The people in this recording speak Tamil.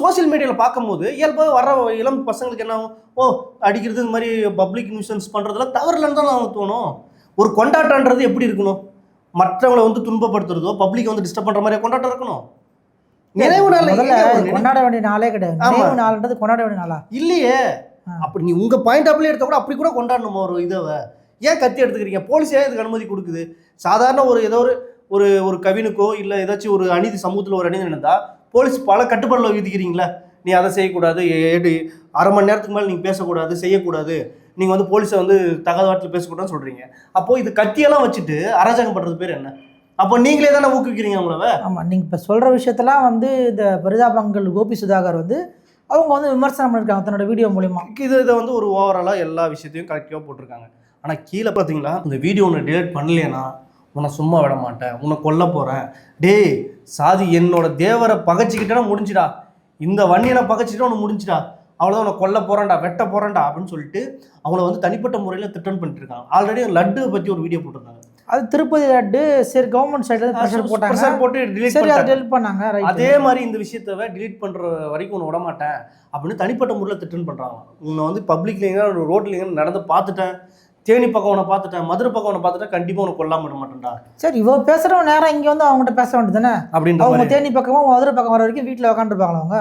சோசியல் மீடியாவில் பார்க்கும்போது இயல்பாக வர இளம் பசங்களுக்கு என்ன ஆகும்? ஓ, அடிக்கிறது இந்த மாதிரி பப்ளிக் நியூசன்ஸ் பண்ணுறதுலாம் தவறில்லைன்னு தான் அவங்களுக்கு தோணும். ஒரு கொண்டாட்டன்றது எப்படி இருக்கணும்? மற்றவங்களை வந்து துன்பப்படுத்துறதோ பப்ளிக் வந்து டிஸ்டர்ப் பண்ணுற மாதிரியே கொண்டாட்டம் இருக்கணும். நினைவு நாள் கொண்டாட வேண்டிய நாளே கிடையாது. நினைவு நாள்ன்றது கொண்டாட வேண்டிய நாளா இல்லையே. அப்படி நீ உங்க பாயிண்ட் ஆஃப்ல எடுத்த கூட அப்படி கூட கொண்டாடணுமா ஒரு இதை? ஏன் கத்தி எடுத்துக்கிறீங்க? போலீஸ் ஏன் இதுக்கு அனுமதி கொடுக்குது? சாதாரண ஒரு ஏதோ ஒரு ஒரு கவினுக்கோ இல்லை ஏதாச்சும் ஒரு அநீதி சமூகத்தில் ஒரு அநீதி நடந்தா போலீஸ் பல கட்டுப்பாடுல விதிக்கிறீங்களா? நீ அதை செய்யக்கூடாது, அரை மணி நேரத்துக்கு மேலே நீங்கள் பேசக்கூடாது, செய்யக்கூடாது, நீங்கள் வந்து போலீஸை வந்து தகவல் பேசக்கூடாதுன்னு சொல்கிறீங்க. அப்போது இது கத்தியெல்லாம் வச்சுட்டு அராஜகம் பண்ணுறது பேர் என்ன? அப்போ நீங்களே தானே ஊக்குவிக்கிறீங்க அவங்கள. ஆமாம், நீங்கள் இப்போ சொல்கிற விஷயத்தெல்லாம் வந்து இந்த பரிதாபங்கள் கோபி சுதாகர் வந்து அவங்க வந்து விமர்சனம் பண்ணியிருக்காங்க தன்னோட வீடியோ மூலிமா. இதை வந்து ஒரு ஓவராலாக எல்லா விஷயத்தையும் கரெக்டாக போட்டிருக்காங்க. ஆனால் கீழே பார்த்தீங்களா, இந்த வீடியோ ஒன்று டிலீட் பண்ணலையேனா உன்னை சும்மா விட மாட்டேன், உன்னை கொல்ல போகிறேன், டேய் சாதி என்னோட தேவரை பகைச்சிக்கிட்டேன்னா முடிஞ்சிடா, இந்த வன்னியனை பகைச்சிட்டா உனக்கு முடிஞ்சிடா, அவ்வளோதான், உன்னை கொல்ல போகிறேன்டா, வெட்ட போகிறேன்டா அப்படின்னு சொல்லிட்டு அவங்கள வந்து தனிப்பட்ட முறையில் திட்டம் பண்ணிட்டு இருக்காங்க. ஆல்ரெடி லட்டு பற்றி ஒரு வீடியோ போட்டிருக்காங்க. அது திருப்பதி லட்டு சரி கவர்மெண்ட் சைடில் ப்ரெஷர் போட்டு டெலிட் பண்ணாங்க. அதே மாதிரி இந்த விஷயத்த டிலீட் பண்ணுற வரைக்கும் உன்னை விட மாட்டேன் அப்படின்னு தனிப்பட்ட முறையில் திட்டம் பண்ணுறாங்க. உன்னை வந்து பப்ளிக்ல ரோட்ல நடந்து பார்த்துட்டேன், தேனி பக்கம் உன்னை பார்த்துட்டேன், மதுரை பக்கம் உன்னை பார்த்துட்டேன், கண்டிப்பாக உனக்கு கொல்லாம விட மாட்டேன்டா. சரி, இவ பேசுகிறவங்க நேரம் இங்கே வந்து அவங்ககிட்ட பேச வேண்டியது தானே? அப்படின்ற அவங்க தேனி பக்கமும் மதுரை பக்கம் வர வரைக்கும் வீட்டில் உட்காந்துருப்பாங்களா அவங்க?